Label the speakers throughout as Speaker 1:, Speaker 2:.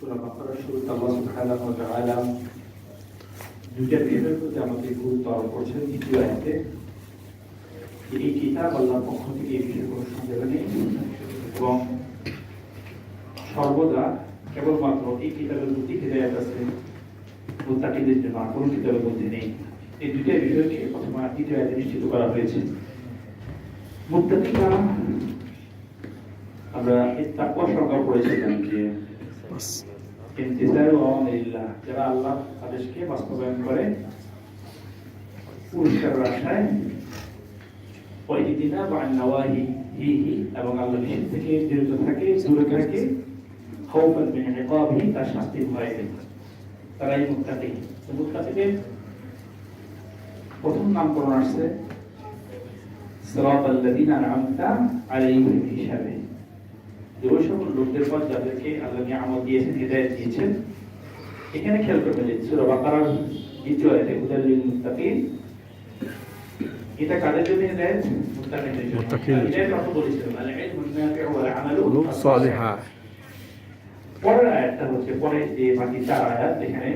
Speaker 1: সূরা বাকারার শুরুতে আল্লাহ সুবহানাহু ওয়া তাআলা দুইটা বিষয়ের প্রতি আমাদের গুরুত্ব আরোপ করছেন। দ্বিতীয় আয়াতে যে এই কিতাব আল্লাহর পক্ষ থেকে এই বিষয়ে কোনো সন্দেহ নেই এবং সর্বদা কেবলমাত্র এই কিতাবের প্রতি হিদায়াত আছে, মুত্তাকিদের জন্য আর কোনো কিতাবের মধ্যে নেই। এই দুইটা বিষয়কে প্রথমে দ্বিতীয় আয়াতে নিশ্চিত করা হয়েছে। মুত্তাকিরা আমরা এই তাকওয়া সংজ্ঞা পড়েছিলাম যে ইমতিসালু আওয়ামিরিল্লাহ, যারা আল্লাহর আদেশকে বাস্তবায়ন করে পুরস্কারের আশায়, ওয়াইদিনা বা নাওয়াহিহি এবং আল্লাহর নিষেধ থেকে বিরত থাকে, দূরে থাকে, খাউফান মিন ইকাবিহি, তার শাস্তির ভয়ে, তারাই মুত্তাকি। তো মুত্তাকিদের প্রথম নামকরণ আসছে সিরাতাল লাযিনা আন'আমতা আলাইহিম হিসাবে, যে ওই সকল লোকদের পর যাদেরকে আল্লাহ নিয়ামত দিয়েছেন, হিদায়াত দিয়েছেন। এখানে খেয়াল করবেন যে সূরা বাকারার দ্বিতীয় আয়াতে হুদাল লিল মুত্তাকিন, এটা কাদের জন্য হিদায়াত? মুত্তাকিনদের জন্য। হিদায়াত অর্থ বলেছিলাম আল ইলমুন নাফিউ ওয়াল আমালু সালিহা। পরের আয়াতটা হচ্ছে, পরে যে বাকি চার আয়াত, এখানে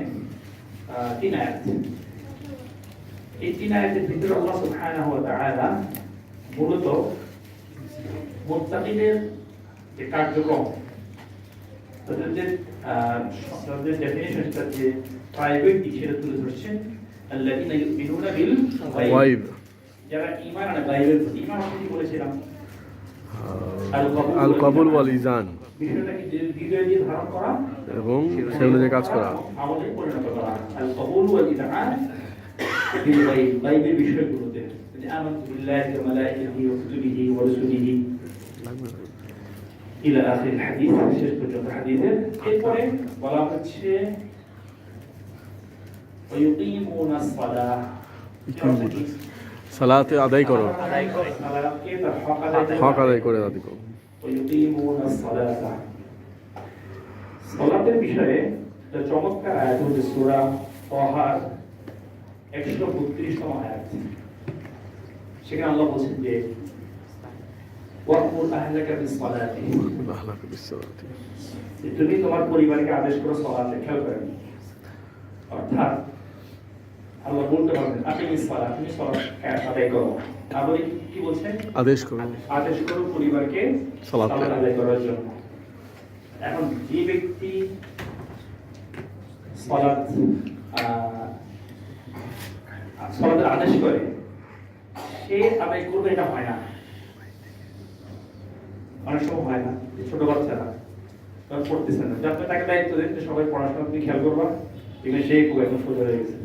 Speaker 1: তিন আয়াত। এই তিন আয়াতের ভিতরে আল্লাহ সুবহানাহু ওয়া তাআলা মূলত মুত্তাকিদের যে কার্যক্রম, তাদের যে ডেফিনিশনটা, যে প্রাইভেট দিক, সেটা তুলে ধরছেন। আল্লাযীনা ইউমিনুনা বিল গায়ব, যারা ঈমান আনে গায়বের প্রতি। ঈমান কি বলেছিলাম?
Speaker 2: আল কবুল ওয়াল ইজান,
Speaker 1: বিষয়টাকে হৃদয়ে দিয়ে ধারণ করা
Speaker 2: এবং সে অনুযায়ী কাজ করা,
Speaker 1: আমলে পরিণত করা। আল কবুল ওয়াল ইজান বিল গায়ব, গায়বের বিষয়গুলোতে, যে আমানতু বিল্লাহি ওয়া মালাইকাতিহি ওয়া কুতুবিহি ওয়া রুসুলিহি ইলা আখির হাদিস, শেষ পর্যন্ত হাদিসের। এরপরে বলা হচ্ছে ওয়ায়ুকিমুনাস সালাহ,
Speaker 2: সালাতে আদায় করো, হক আদায় করে আদায় করো।
Speaker 1: ওয়ায়ুকিমুনাস সালাহ, সালাতের বিষয়ে একটা চমৎকার আয়াত হচ্ছে সূরা তাহার 132তম আয়াত। সেখানে আল্লাহ বলেন যে ওয়াকুল আহলাকা বিসসালাতি, তুমি তোমার পরিবারকে আদেশ করো সালাতে। খেয়াল করেন, অর্থাৎ আল্লাহ বলতে পারবেন আপনি সালাত, তুমি সালাত আদায় করো। তারপরে কি বলছেন? আদেশ করো পরিবারকে সালাত আদায় করার জন্য। এখন যে ব্যক্তি সালাতের আদেশ করে, সে আদায় করবে, এটা হয় না। অনেক সময় হয় না, ছোট বাচ্চারা তখন পড়তেছে না, যাতে তাকে দায়িত্ব দেন যে সবাই পড়াশোনা তুমি খেয়াল করবা, এখানে সে এখন সোজা হয়ে গেছে,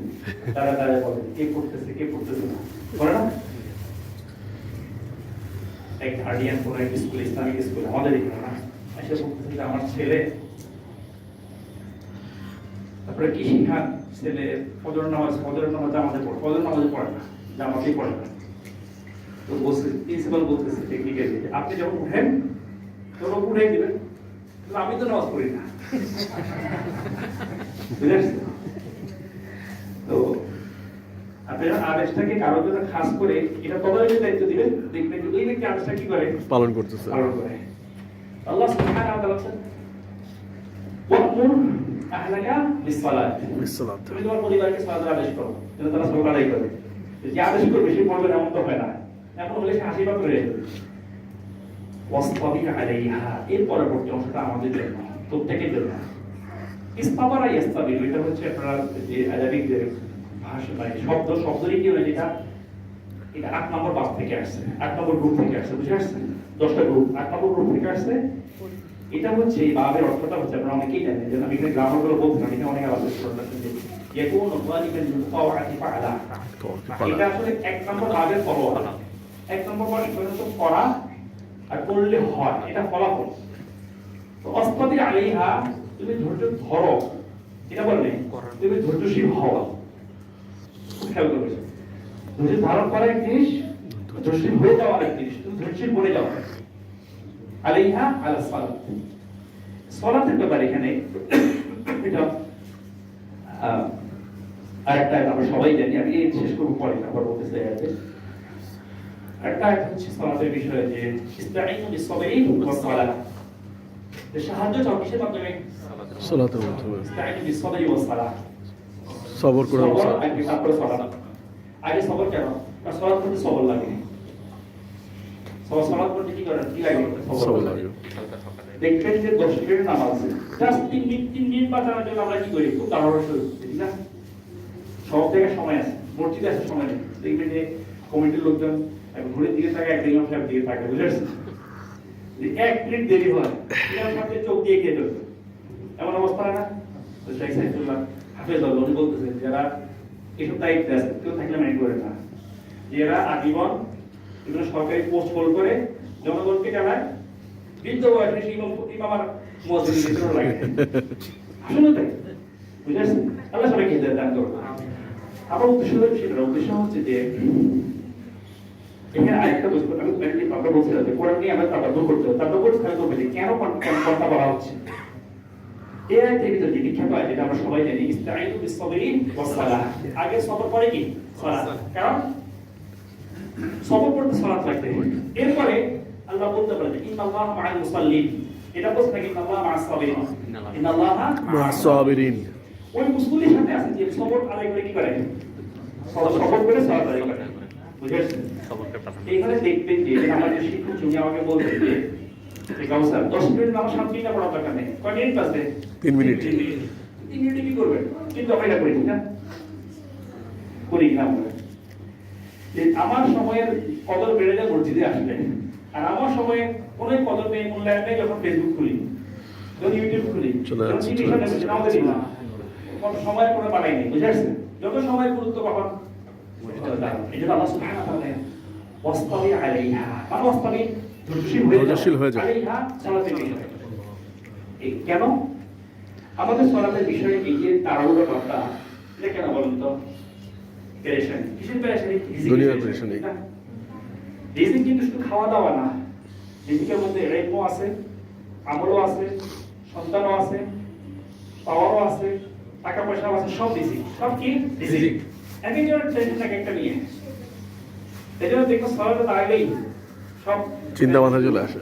Speaker 1: তারা বলে কে পড়তেছে কে পড়তেছে না, করে না? এক গার্ডিয়ান কোনো এক স্কুল, ইসলামিক স্কুল আমাদের এখানে না, এসে বলতেছে যে আমার ছেলে, তারপরে কি শিখান? ছেলে ফজর নামাজ জামাতে পড়ে, ফজর নামাজে পড়ে না, জামাতেই পড়ে না। তো বলছে, প্রিন্সিপাল বলতেছে টেকনিক্যালি, আপনি যখন উঠেন তখন উঠে দিবেন, আমি তো নামাজ পড়ি না। তো আপনারা আদেশটাকে কারোর জন্য খাস করে এটা তদারকির দায়িত্ব দিবেন, দেখবেন যে ওই ব্যক্তি আদেশটা কি করে,
Speaker 2: পালন করতেছে।
Speaker 1: আল্লাহ সুবহানাহু ওয়া তাআলা ওয়াকুল আহলাকা বিসসালাত, তুমি তোমার পরিবারকে সালাতের আদেশ করো, যেন তারা সালাত আদায় করে। যে আদেশ করবে সে পড়বে, এমন তো হয় না। এখন হলে সে হাসি পাক করে যাবে। ওয়াসতাবির আলাইহা, এর পরবর্তী অংশটা আমাদের জন্য, প্রত্যেকের জন্য। ইসতাবারা ইস্তাবির, এটা হচ্ছে আপনারা যে আরবিক যে ভাষা, মানে শব্দরই কি হয়, যেটা এটা 8 নম্বর বাস থেকে আসছে, 8 নম্বর গ্রুপ থেকে আসছে, বুঝে আসছে? 10টা গ্রুপ, 8 নম্বর গ্রুপ থেকে আসছে। এটা হচ্ছে এই বাবের অর্থটা হচ্ছে, আপনারা অনেকেই জানেন, যে আমি এখানে গ্রামারগুলো বলছিলাম, এখানে অনেক আলোচনা করলাম যে ইয়াকুনু গালিবান মুতাওয়াতি ফাআলা, এটা আসলে 1 নম্বর বাবের ফলাফল। 1 নম্বর বাস পর্যন্ত করা আর করলে হয়, এটা ফলাফল। তো অস্তাবির আলাইহা, তুমি ধৈর্য ধরো, এটা বললে তুমি ধৈর্যশীল হও। খেয়াল করবে, ধৈর্য ধারণ করা এক জিনিস, ধৈর্যশীল হয়ে যাওয়া এক জিনিস। তুমি ধৈর্যশীল বলে যাও। আলাইহা আলা সালাত, সালাতের ব্যাপারে এখানে এটা আরেকটা আমরা সবাই জানি, আমি এই শেষ করব পরে, তারপর বলতে চাই আরেকটা হচ্ছে সালাতের বিষয়ে, যে ইস্তাঈনু বিস-সাবরি ওয়াস-সালাহ, যে সাহায্য চাও কিসের মাধ্যমে?
Speaker 2: সালাতের মাধ্যমে
Speaker 1: ইসতাঈনু বিস-সাবরি ওয়াস-সালাহ।
Speaker 2: সবর করে
Speaker 1: সবর
Speaker 2: সালাত।
Speaker 1: আগে, তারপরে সালাত। আগে সবর কেন? কারণ সালাত করতে সবর লাগে। সালাত করতে কি করে? কি লাগে?
Speaker 2: সবর লাগে।
Speaker 1: দেখবেন যে 10 মিনিট নামাজ আছে, জাস্ট 3 মিনিট বাঁচানোর জন্য আমরা কি করি? খুব তাড়াহুড়ো শুরু করি, ঠিক না? সব জায়গায় সময় আছে, মসজিদে আছে সময় নেই। দেখবেন যে কমিটির লোকজন ঘুরে দিকে থাকে, এক ইমাম সাহেব দিকে থাকে, বুঝতে পারছেন? যে 1 মিনিট দেরি হয়, ইমাম সাহেবকে চোখ দিয়ে খেয়ে ফেলবে, এমন অবস্থা হয় না? তো শেখ সাইফুল্লাহ হাফেজুল্লাহ উনি বলতেছেন, যারা এসব দায়িত্বে আছে কেউ থাকলে মাইন্ড করে না, যে এরা আজীবন এগুলো সরকারি পোস্ট হোল্ড করে জনগণকে চালায়, বৃদ্ধ বয়সে সেই ইমাম আর মুয়াজ্জিনের ভিতরে লাগে। আসলে তাই, বুঝতে পারছেন? আল্লাহ সবাইকে হিদায়াত দান করুন। আমার উদ্দেশ্য হচ্ছে সেটা, উদ্দেশ্য হচ্ছে যে এখানে আরেকটা বুঝতে আমি আপনারা বলছিলাম যে কোরআন নিয়ে আমরা তাদাব্বুর করতে হবে, তাদাব্বুর খেয়াল করবে যে কেন কথা বলা হচ্ছে। এই আয়াতের ভিতরে যে বিখ্যাত আয়াত, যেটা আমরা সবাই জানি, ইসতাঈনু বিস-সাবরি ওয়াস-সালাহ। আগে সবর পরে কি? সালাত। কারণ সবর করতে সালাত লাগবে। এরপরে আল্লাহ বলতে পারে যে ইন্নাল্লাহা মা'আল মুসাল্লিন। এটা বলতে থাকে ইন্নাল্লাহা মা'আস সাবিরিন। ইন্নাল্লাহা
Speaker 2: মা'আস সাবিরিন।
Speaker 1: ওই মুসলিমের সাথে আছে যে সবর আদায় করে কি করে? সবর করে সালাত আদায় করে। বুঝেছেন? এইখানে দেখবেন যে আমাদের শিক্ষক যিনি আমাকে বলতেন যে কাউসার 10 মিনিট নামাজ 7 মিনিট পড়া দরকার নেই, কয় মিনিট বাজে?
Speaker 2: 3 মিনিট।
Speaker 1: 3 মিনিটে কি করবেন? কিন্তু আমরা এটা করি না, করি না আমরা। যে আমার সময়ের কদর বেড়ে যায় মসজিদে আসলে, আর আমার সময়ে কোনো কদর নেই, মূল্যায়ন নেই যখন ফেসবুক খুলি, যখন ইউটিউব খুলি, যখন টিভি সামনে বসে নাও দেখি না, কত সময়ের কোনো বাড়াই নেই, বুঝে আসছে? যত সময়ের গুরুত্ব কখন? এই জন্য আল্লাহ সুবহানাহু ওয়া তাআলা ওয়াসতাবি আলাইহা, মানে ওয়াসতাবি ধৈর্যশীল হয়ে যাও আলাইহা সালাতে নিয়ে। এই কেন আমাদের সালাতের বিষয়ে এই যে তাড়াহুড়ো কথা, এটা কেন বলুন তো? পেরেশানি, কিসের পেরেশানি?
Speaker 2: দুনিয়ার পেরেশানি।
Speaker 1: রিজিক কিন্তু শুধু খাওয়া দাওয়া না, রিজিকের মধ্যে রেলমও আছে, আমলও আছে, সন্তানও আছে, পাওয়ারও আছে, টাকা পয়সাও আছে, সব রিজিক। সব কি? রিজিক। একজনের টেনশন এক একটা নিয়ে। এই জন্য দেখো সালাতে দাঁড়ালেই সব
Speaker 2: চিন্তা মাথায় চলে আসে।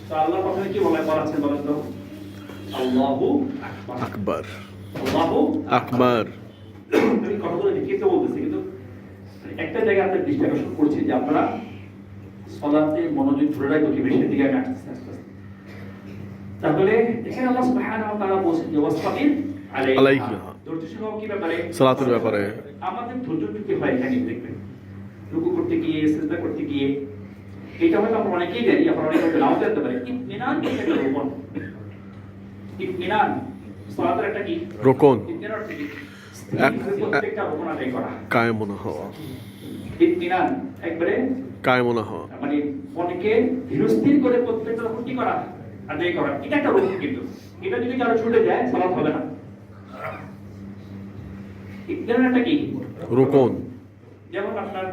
Speaker 1: তো আল্লাহর কথা কি বলাচ্ছেন বলেন তো? আল্লাহু
Speaker 2: আকবার।
Speaker 1: আল্লাহু
Speaker 2: আকবার।
Speaker 1: আমি কথাগুলো লিখিত বলতেছি, কিন্তু একটা জায়গায় আপনার দৃষ্টি আকর্ষণ করছি যে আপনারা সালাতে মনোযোগ ধরে রাখবো কি বেশি দিকে আমি আসতেছি আস্তে আস্তে। তাহলে এখানে আল্লাহ সুবহানাহু ওয়া তাআলা বলেছেন যে ওয়াসতাবির আলাইহা, ধৈর্যশীল হও কি ব্যাপারে?
Speaker 2: সালাতের ব্যাপারে।
Speaker 1: আমাদের ধৈর্য কি হয় এখানে দেখবেন, রুকু করতে গিয়ে, সিজদা করতে গিয়ে, এটা হয়তো আমরা অনেকেই জানি, আপনারা অনেকে নাও জানতে পারে। ইতমিনান একটা রোকন, ইতমিনান সালাতের একটা কি
Speaker 2: রোকন,
Speaker 1: ইতমিনান কি? প্রত্যেকটা রোকন আদায় করা,
Speaker 2: কায়েমনা হওয়া।
Speaker 1: ইতমিনান একবারে
Speaker 2: কায়েমনা হওয়া
Speaker 1: মানে মনকে ধীরস্থির করে প্রত্যেকটা রোকন কি করা? আদায় করা। এটা একটা রোকন, কিন্তু এটা যদি কারো ছুটে যায় সালাত হবে না। ইতমিনান একটা কি
Speaker 2: রোকন।
Speaker 1: যেমন আপনার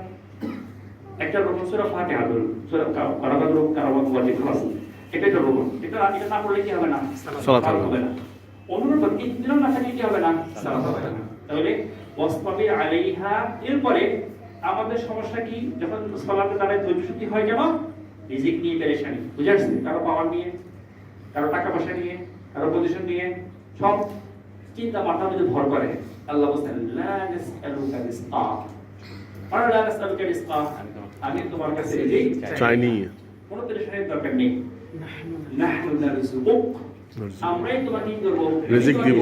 Speaker 1: একটা রোকন সূরা ফাতিহা, সূরা কারাবাত ওয়াজিব খালাস, এটা একটা রোকন। এটা না পড়লে কি হবে না?
Speaker 2: সালাত হবে না।
Speaker 1: অনুরূপ ইতমিনান না থাকলে কি হবে না? সালাত হবে না। তাহলে ওয়াসতাবি আলাইহা, এরপরে আমাদের সমস্যা কি? যখন সালাতে দাঁড়ায় ধৈর্যশক্তি হয় কেন? রিজিক নিয়ে পেরেশানি, বুঝে আসছে? কারো পাওয়ার নিয়ে, কারো টাকা পয়সা নিয়ে, কারো পজিশন নিয়ে, সব চিন্তা মাথার মধ্যে ভর করে। আল্লাহ বলেন লা নাসআলুকা রিজকা, আর লা নাসআলুকা রিজকা, আমি তোমার কাছে রিজিক
Speaker 2: চাইনি।
Speaker 1: কোনো পেরেশানির দরকার নেই। নাহনু নারযুকুক, আমরাই তোমাকে কি করব?
Speaker 2: রিজিক দিব।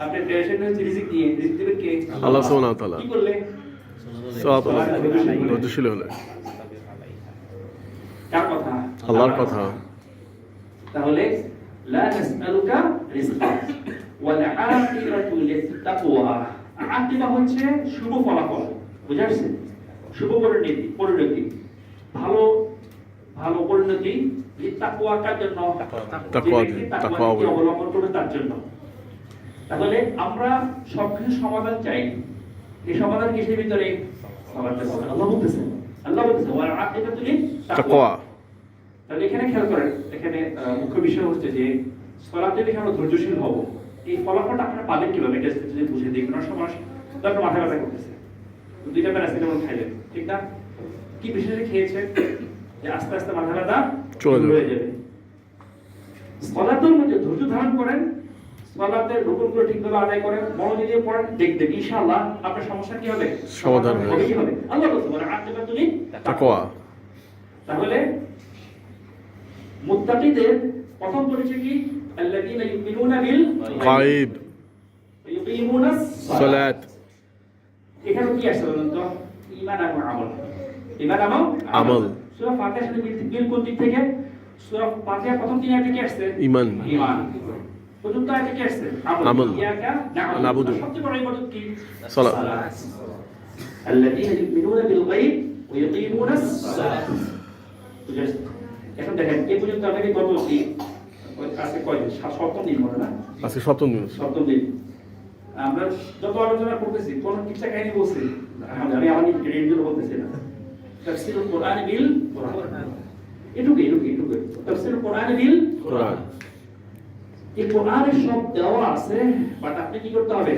Speaker 1: আপনি পেরেশানি হচ্ছে রিজিক দিয়ে, রিজিক দিবেন কে?
Speaker 2: আল্লাহ সুবহানাহু ওয়া তাআলা।
Speaker 1: কি করলে?
Speaker 2: সালাত ধৈর্যশীল হলে।
Speaker 1: কার কথা?
Speaker 2: আল্লাহর কথা।
Speaker 1: তাহলে লা নাসআলুকা রিজকা ওয়াল আকিবাতু লিত-তাকওয়া, আকিবা হচ্ছে শুভ ফলাফল, বুঝা যাচ্ছে? শুভ পরিণতি, ভালো ভালো পরিণতি, লিত-তাকওয়া কার জন্য? তাকওয়া অবলম্বন করবে তার জন্য। তাহলে আমরা সবকিছু সমাধান চাই, এই সমাধান কিসের ভিতরে? আল্লাহ বলতেছেন ওয়াল আকিবাতু লিত-তাকওয়া। তাহলে এখানে খেয়াল করেন, এখানে মুখ্য বিষয় হচ্ছে যে সালাতে দেখে আমরা ধৈর্যশীল হব, এই ফলাফলটা আপনারা পাবেন কিভাবে? এটা যদি বুঝে দেখবেন। সমাজ তারপর মাথা ব্যথা করতেছে, দুইটা প্যারাসিটামল খাইলেন, ঠিক না? কি বিশেষ খেয়েছে যে আস্তে আস্তে মাথা ব্যথা
Speaker 2: চলে
Speaker 1: হয়ে যাবে। সালাতের মধ্যে ধৈর্য ধারণ করেন, সালাতের রুকুনগুলো ঠিকভাবে আদায় করেন, মনোযোগ দিয়ে পড়েন, দেখবেন ইনশাআল্লাহ আপনার সমস্যা কি হবে?
Speaker 2: সমাধান হবে।
Speaker 1: কি হবে? আল্লাহ বলতে বলে আকিবাতুল
Speaker 2: তাকওয়া।
Speaker 1: তাহলে মুত্তাকিদের প্রথম পরিচয় কি? আল্লাযীনা ইউমিনুনা বিল
Speaker 2: গায়ব,
Speaker 1: ইউকিমুনাস
Speaker 2: সালাত,
Speaker 1: এখানে কি আসছে বলুন তো? ঈমান এবং আমল। ঈমান এবং
Speaker 2: আমল।
Speaker 1: সূরা ফাতিহার সাথে মিল কোন দিক থেকে? সূরা ফাতিহা প্রথম তিন আয়াতে কি আসছে?
Speaker 2: ঈমান।
Speaker 1: ঈমান। চতুর্থ আয়াতে কি আসছে?
Speaker 2: আমল।
Speaker 1: ইয়াকা
Speaker 2: নাবুদু।
Speaker 1: সবচেয়ে বড় ইবাদত কি?
Speaker 2: সালাত।
Speaker 1: আল্লাযীনা ইউমিনুনা বিল গায়ব ওয়া ইউকিমুনাস সালাত। বুঝেছেন? এখন দেখেন এই পর্যন্ত আমাদের কত কি আজকে কয়দিন? সপ্তম দিন মনে না?
Speaker 2: আজকে সপ্তম দিন।
Speaker 1: সপ্তম দিন। আমরা যত আলোচনা করতেছি কোন কিচ্ছা কাহিনী বলছি আমি আমার রেডিও বলতেছি না। তাফসীরুল কোরআন বিল কোরআন, এটুকু তাফসীরুল কোরআন বিল
Speaker 2: কোরআন।
Speaker 1: এই কোরআনে সব দেওয়া আছে, বাট আপনি কি করতে হবে?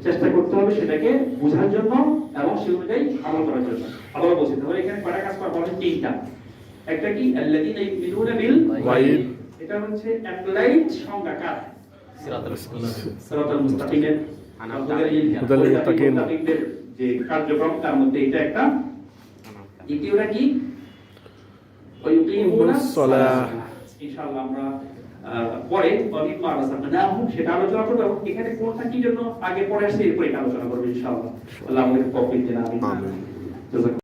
Speaker 1: চেষ্টা করতে হবে সেটাকে বোঝার জন্য এবং সেই অনুযায়ী আমল করার জন্য। আবার বলছি তাহলে এখানে কয়টা কাজ করা বলেন? তিনটা। একটা কি আল্লাযীনা ইউমিনুনা বিল
Speaker 2: গায়ব,
Speaker 1: এটা হচ্ছে অ্যাপ্লাইড সংজ্ঞা কার? সিরাতাল মুস্তাকিমের
Speaker 2: হুদাল মুত্তাকিন।
Speaker 1: মুত্তাকিনদের যে কার্যক্রম তার মধ্যে এটা একটা। দ্বিতীয়টা কি? ওয়ায়ুকিমুনাস সালাহ। ইনশাআল্লাহ আমরা পরে অনিমা আলোচনা না হোক সেটা আলোচনা করব। এখানে কোনটা কি জন্য আগে পরে আসছে এরপরে আলোচনা করব ইনশাআল্লাহ। আল্লাহ আমাদের তৌফিক দেন। আমিন।